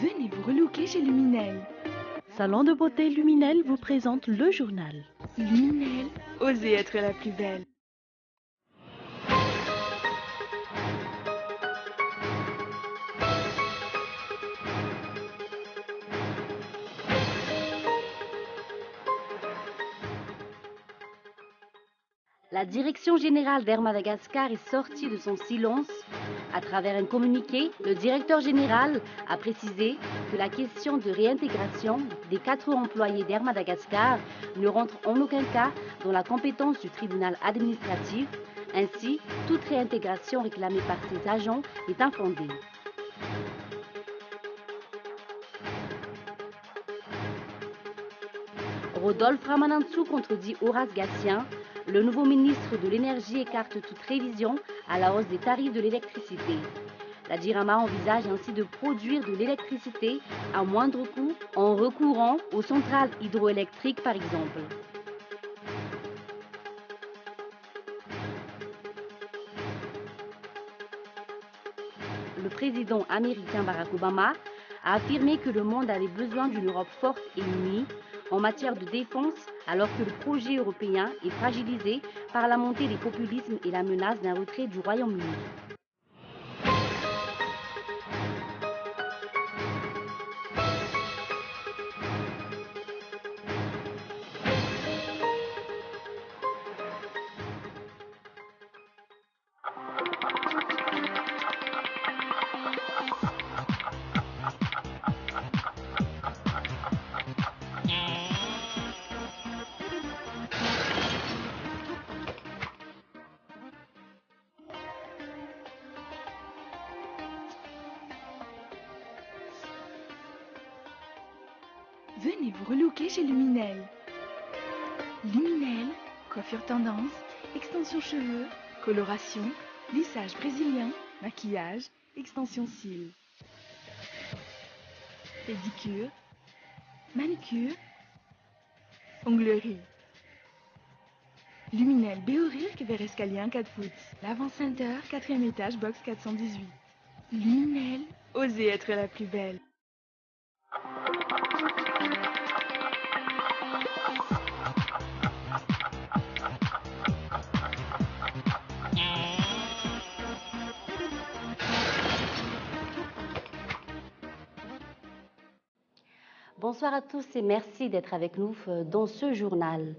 Venez vous relooker chez Luminel. Salon de beauté Luminel vous présente le journal. Luminel, osez être la plus belle. La direction générale d'Air Madagascar est sortie de son silence. À travers un communiqué, le directeur général a précisé que la question de réintégration des 4 employés d'Air Madagascar ne rentre en aucun cas dans la compétence du tribunal administratif. Ainsi, toute réintégration réclamée par ces agents est infondée. Rodolphe Ramanantsoa contredit Horace Gatien. Le nouveau ministre de l'Énergie écarte toute révision à la hausse des tarifs de l'électricité. La DIRAMA envisage ainsi de produire de l'électricité à moindre coût en recourant aux centrales hydroélectriques par exemple. Le président américain Barack Obama a affirmé que le monde avait besoin d'une Europe forte et unie en matière de défense, alors que le projet européen est fragilisé par la montée des populismes et la menace d'un retrait du Royaume-Uni. Venez vous relooker chez Luminel. Luminel, coiffure tendance, extension cheveux, coloration, lissage brésilien, maquillage, extension cils. Pédicure, manucure, onglerie. Luminel Béorilk vers escalier 4 foot. L'avant-center, 4e étage, box 418. Luminel, osez être la plus belle. Bonsoir à tous et merci d'être avec nous dans ce journal.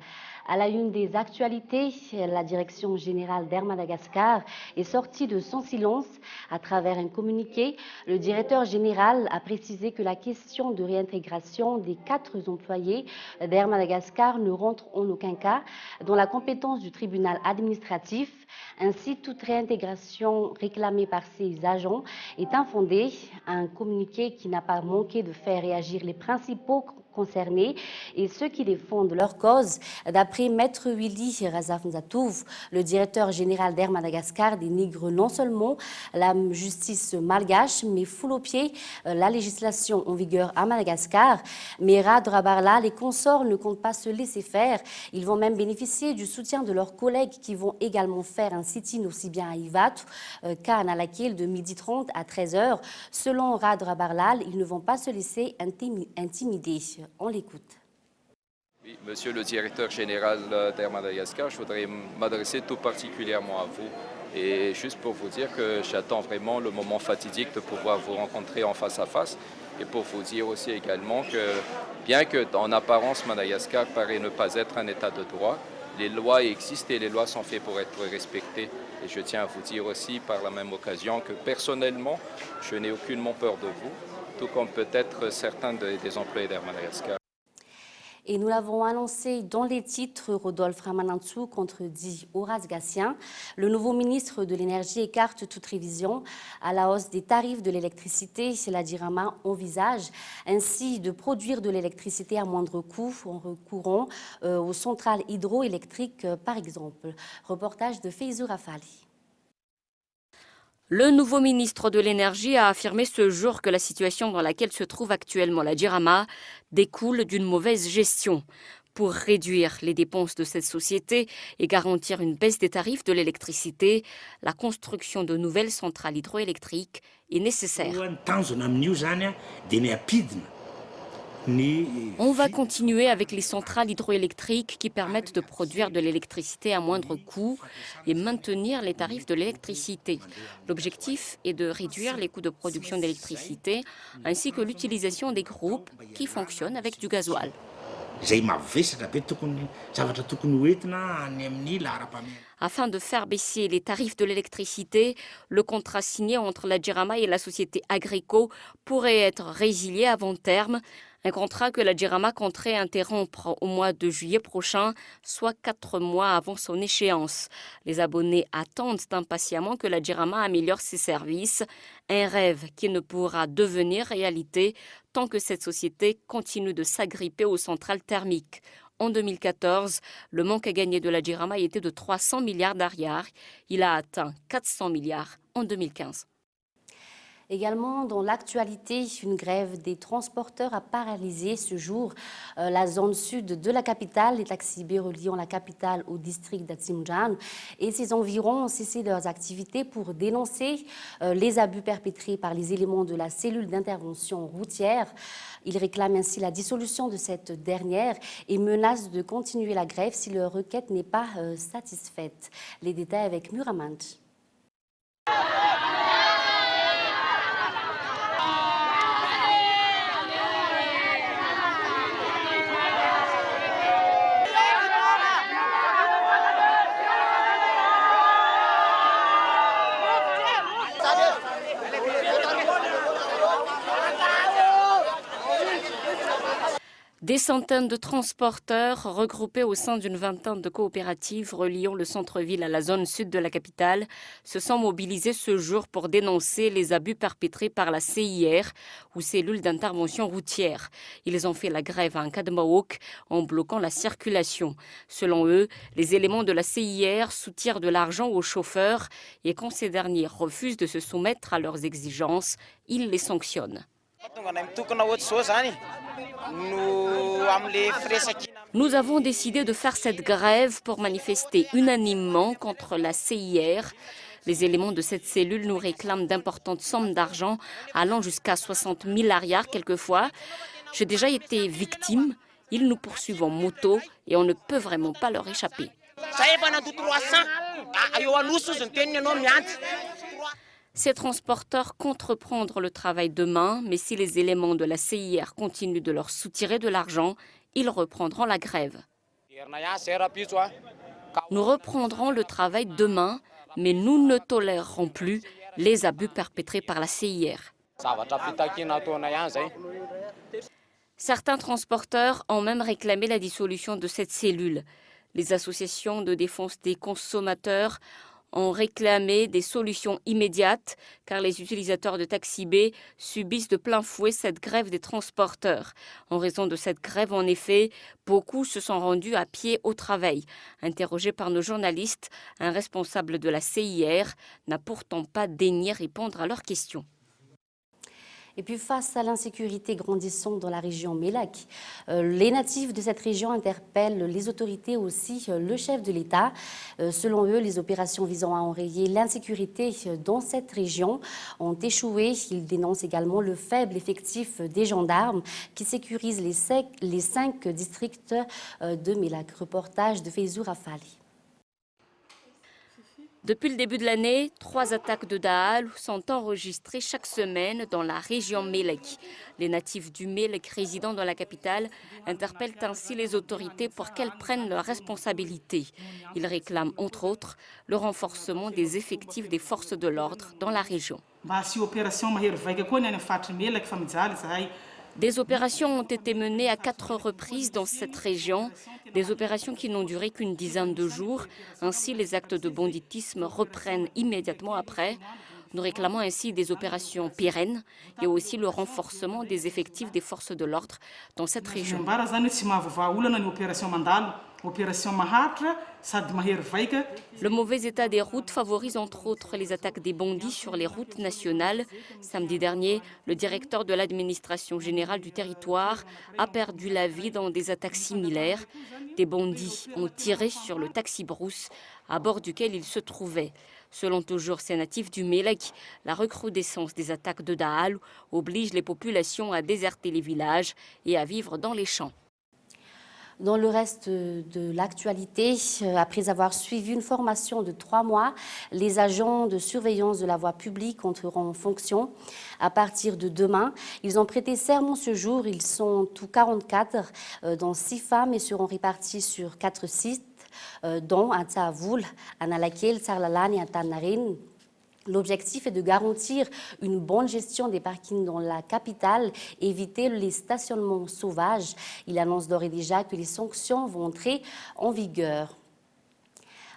À la une des actualités, la direction générale d'Air Madagascar est sortie de son silence. À travers un communiqué, le directeur général a précisé que la question de réintégration des 4 employés d'Air Madagascar ne rentre en aucun cas dans la compétence du tribunal administratif. Ainsi, toute réintégration réclamée par ces agents est infondée. Un communiqué qui n'a pas manqué de faire réagir les principaux concernés et ceux qui défendent leur cause. D'après Maître Willy Razafnzatouf, le directeur général d'Air Madagascar dénigre non seulement la justice malgache, mais foule aux pieds la législation en vigueur à Madagascar. Mais Rad Rabarla, les consorts ne comptent pas se laisser faire. Ils vont même bénéficier du soutien de leurs collègues qui vont également faire un sit-in aussi bien à Ivatu qu'à Analakil de 12h30 à 13h. Selon Rad Rabarlal, ils ne vont pas se laisser intimider. On l'écoute. Oui, Monsieur le directeur général d'Air Madagascar, je voudrais m'adresser tout particulièrement à vous et juste pour vous dire que j'attends vraiment le moment fatidique de pouvoir vous rencontrer en face à face et pour vous dire aussi également que bien que en apparence Madagascar paraît ne pas être un état de droit, les lois existent et les lois sont faites pour être respectées. Et je tiens à vous dire aussi par la même occasion que personnellement, je n'ai aucunement peur de vous, tout comme peut-être certains des employés d'Air Madagascar. Et nous l'avons annoncé dans les titres, Rodolphe Ramanantsoa contredit Horace Gatien. Le nouveau ministre de l'Énergie écarte toute révision à la hausse des tarifs de l'électricité. La DIRAMA envisage ainsi de produire de l'électricité à moindre coût en recourant aux centrales hydroélectriques par exemple. Reportage de Feizou Rafali. Le nouveau ministre de l'Énergie a affirmé ce jour que la situation dans laquelle se trouve actuellement la DIRAMA découle d'une mauvaise gestion. Pour réduire les dépenses de cette société et garantir une baisse des tarifs de l'électricité, la construction de nouvelles centrales hydroélectriques est nécessaire. On va continuer avec les centrales hydroélectriques qui permettent de produire de l'électricité à moindre coût et maintenir les tarifs de l'électricité. L'objectif est de réduire les coûts de production d'électricité ainsi que l'utilisation des groupes qui fonctionnent avec du gasoil. Afin de faire baisser les tarifs de l'électricité, le contrat signé entre la Jirama et la société Agreco pourrait être résilié avant terme. Un contrat que la Jirama compterait interrompre au mois de juillet prochain, soit 4 mois avant son échéance. Les abonnés attendent impatiemment que la Jirama améliore ses services, un rêve qui ne pourra devenir réalité tant que cette société continue de s'agripper aux centrales thermiques. En 2014, le manque à gagner de la Jirama était de 300 milliards d'ariars. Il a atteint 400 milliards en 2015. Également, dans l'actualité, une grève des transporteurs a paralysé ce jour la zone sud de la capitale. Les taxis B reliant la capitale au district d'Atsimjan et ses environs ont cessé leurs activités pour dénoncer les abus perpétrés par les éléments de la cellule d'intervention routière. Ils réclament ainsi la dissolution de cette dernière et menacent de continuer la grève si leur requête n'est pas satisfaite. Les détails avec Muramant. Des centaines de transporteurs regroupés au sein d'une vingtaine de coopératives reliant le centre-ville à la zone sud de la capitale se sont mobilisés ce jour pour dénoncer les abus perpétrés par la CIR ou cellule d'intervention routière. Ils ont fait la grève à Nkadmaok en bloquant la circulation. Selon eux, les éléments de la CIR soutirent de l'argent aux chauffeurs et quand ces derniers refusent de se soumettre à leurs exigences, ils les sanctionnent. Nous avons décidé de faire cette grève pour manifester unanimement contre la CIR. Les éléments de cette cellule nous réclament d'importantes sommes d'argent allant jusqu'à 60 000 ariars quelquefois. J'ai déjà été victime. Ils nous poursuivent en moto et on ne peut vraiment pas leur échapper. Ces transporteurs comptent reprendre le travail demain, mais si les éléments de la CIR continuent de leur soutirer de l'argent, ils reprendront la grève. Nous reprendrons le travail demain, mais nous ne tolérerons plus les abus perpétrés par la CIR. Certains transporteurs ont même réclamé la dissolution de cette cellule. Les associations de défense des consommateurs ont réclamé des solutions immédiates car les utilisateurs de Taxi B subissent de plein fouet cette grève des transporteurs. En raison de cette grève, en effet, beaucoup se sont rendus à pied au travail. Interrogé par nos journalistes, un responsable de la CIR n'a pourtant pas daigné répondre à leurs questions. Et puis face à l'insécurité grandissante dans la région Mélec, les natifs de cette région interpellent les autorités aussi, le chef de l'État. Selon eux, les opérations visant à enrayer l'insécurité dans cette région ont échoué. Ils dénoncent également le faible effectif des gendarmes qui sécurisent les 5 districts de Mélec. Reportage de Feyzou Rafali. Depuis le début de l'année, 3 attaques de Dahal sont enregistrées chaque semaine dans la région Mélec. Les natifs du Mélec résidant dans la capitale interpellent ainsi les autorités pour qu'elles prennent leurs responsabilités. Ils réclament entre autres le renforcement des effectifs des forces de l'ordre dans la région. Des opérations ont été menées à 4 reprises dans cette région, des opérations qui n'ont duré qu'une dizaine de jours. Ainsi, les actes de banditisme reprennent immédiatement après. Nous réclamons ainsi des opérations pérennes et aussi le renforcement des effectifs des forces de l'ordre dans cette région. Le mauvais état des routes favorise entre autres les attaques des bandits sur les routes nationales. Samedi dernier, le directeur de l'administration générale du territoire a perdu la vie dans des attaques similaires. Des bandits ont tiré sur le taxi brousse à bord duquel il se trouvait. Selon toujours ces natifs du Mélec, la recrudescence des attaques de Daal oblige les populations à déserter les villages et à vivre dans les champs. Dans le reste de l'actualité, après avoir suivi une formation de 3 mois, les agents de surveillance de la voie publique entreront en fonction à partir de demain. Ils ont prêté serment ce jour. Ils sont tout 44, dont 6 femmes, et seront répartis sur 4 sites, dont à Tsaavoul, à Nalakel, Sarlalan et à Tanarin. L'objectif est de garantir une bonne gestion des parkings dans la capitale, éviter les stationnements sauvages. Il annonce d'ores et déjà que les sanctions vont entrer en vigueur.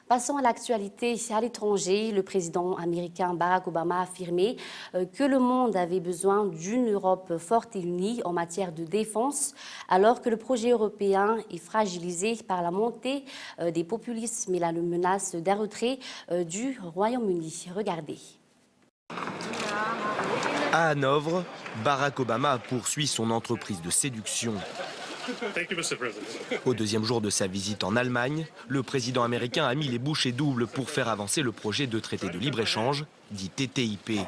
Passons à l'actualité à l'étranger. Le président américain Barack Obama a affirmé que le monde avait besoin d'une Europe forte et unie en matière de défense, alors que le projet européen est fragilisé par la montée des populismes et la menace d'un retrait du Royaume-Uni. Regardez. À Hanovre, Barack Obama poursuit son entreprise de séduction. Au deuxième jour de sa visite en Allemagne, le président américain a mis les bouchées doubles pour faire avancer le projet de traité de libre-échange, dit TTIP.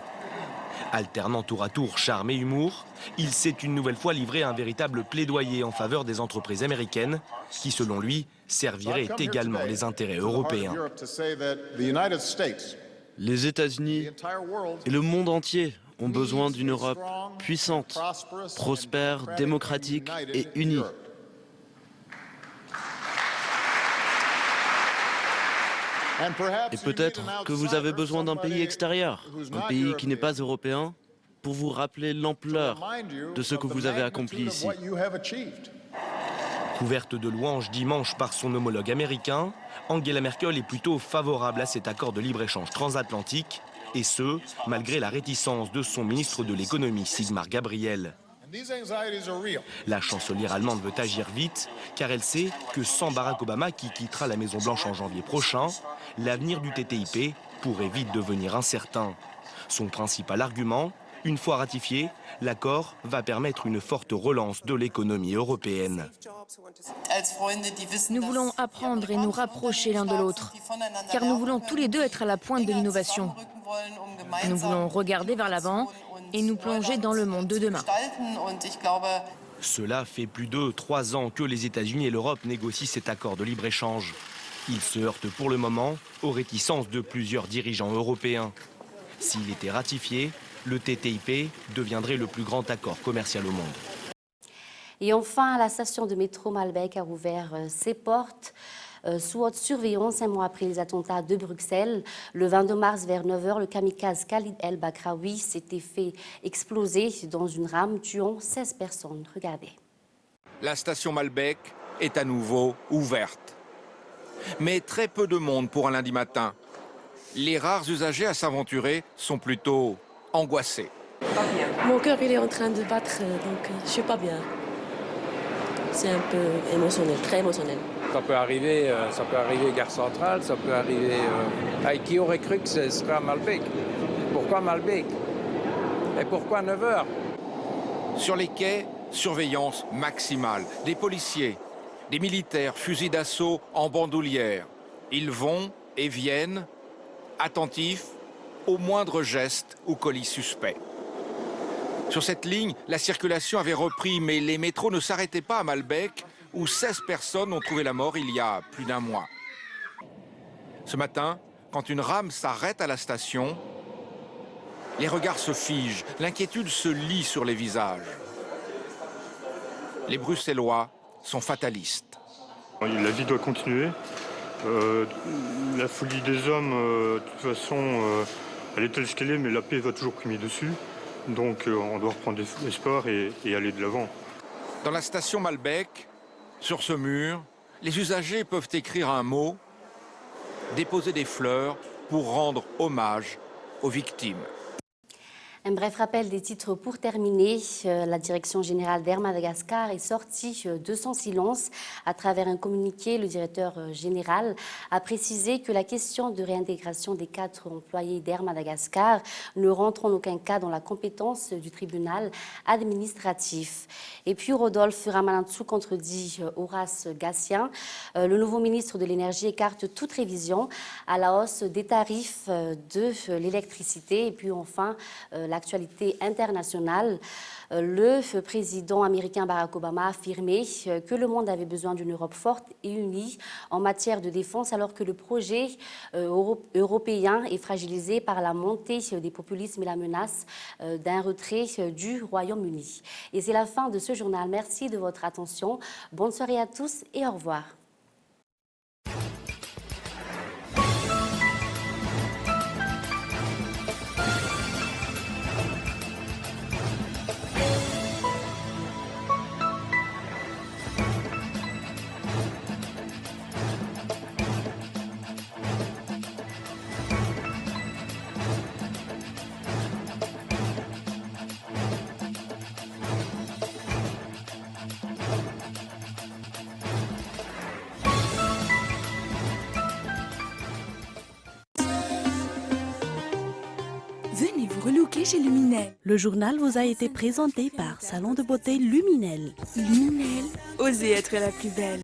Alternant tour à tour charme et humour, il s'est une nouvelle fois livré à un véritable plaidoyer en faveur des entreprises américaines, qui selon lui serviraient également les intérêts européens. Les États-Unis et le monde entier ont besoin d'une Europe puissante, prospère, démocratique et unie. Et peut-être que vous avez besoin d'un pays extérieur, un pays qui n'est pas européen, pour vous rappeler l'ampleur de ce que vous avez accompli ici. Couverte de louanges dimanche par son homologue américain, Angela Merkel est plutôt favorable à cet accord de libre-échange transatlantique, et ce, malgré la réticence de son ministre de l'économie, Sigmar Gabriel. La chancelière allemande veut agir vite, car elle sait que sans Barack Obama, qui quittera la Maison-Blanche en janvier prochain, l'avenir du TTIP pourrait vite devenir incertain. Son principal argument, une fois ratifié, l'accord va permettre une forte relance de l'économie européenne. Nous voulons apprendre et nous rapprocher l'un de l'autre, car nous voulons tous les deux être à la pointe de l'innovation. Nous voulons regarder vers l'avant et nous plonger dans le monde de demain. Cela fait plus de 3 ans que les États-Unis et l'Europe négocient cet accord de libre-échange. Il se heurte pour le moment aux réticences de plusieurs dirigeants européens. S'il était ratifié, le TTIP deviendrait le plus grand accord commercial au monde. Et enfin, la station de métro Malbec a rouvert ses portes sous haute surveillance un mois après les attentats de Bruxelles. Le 22 mars, vers 9h, le kamikaze Khalid El Bakraoui s'était fait exploser dans une rame, tuant 16 personnes. Regardez. La station Malbec est à nouveau ouverte. Mais très peu de monde pour un lundi matin. Les rares usagers à s'aventurer sont plutôt angoissés. Mon cœur il est en train de battre, donc je suis pas bien. C'est un peu émotionnel, très émotionnel. Ça peut arriver Gare Centrale, ça peut arriver... qui aurait cru que ce serait à Malbec? Pourquoi Malbec? Et pourquoi 9h? Sur les quais, surveillance maximale. Des policiers, des militaires, fusils d'assaut en bandoulière. Ils vont et viennent, attentifs au moindre geste ou colis suspect. Sur cette ligne, la circulation avait repris, mais les métros ne s'arrêtaient pas à Malbec, où 16 personnes ont trouvé la mort il y a plus d'un mois. Ce matin, quand une rame s'arrête à la station, les regards se figent, l'inquiétude se lit sur les visages. Les Bruxellois sont fatalistes. La vie doit continuer. La folie des hommes, de toute façon, elle est telle ce qu'elle est, mais la paix va toujours primer dessus. Donc on doit reprendre espoir et aller de l'avant. Dans la station Malbec, sur ce mur, les usagers peuvent écrire un mot, déposer des fleurs pour rendre hommage aux victimes. Un bref rappel des titres pour terminer. La direction générale d'Air Madagascar est sortie de son silence. À travers un communiqué, le directeur général a précisé que la question de réintégration des 4 employés d'Air Madagascar ne rentre en aucun cas dans la compétence du tribunal administratif. Et puis Rodolphe Ramalantsou contredit Horace Gatien. Le nouveau ministre de l'Énergie écarte toute révision à la hausse des tarifs de l'électricité. Et puis enfin, l'actualité internationale, le président américain Barack Obama a affirmé que le monde avait besoin d'une Europe forte et unie en matière de défense, alors que le projet européen est fragilisé par la montée des populismes et la menace d'un retrait du Royaume-Uni. Et c'est la fin de ce journal. Merci de votre attention. Bonne soirée à tous et au revoir. Venez vous relooker chez Luminel. Le journal vous a été présenté par Salon de beauté Luminel. Luminel, osez être la plus belle.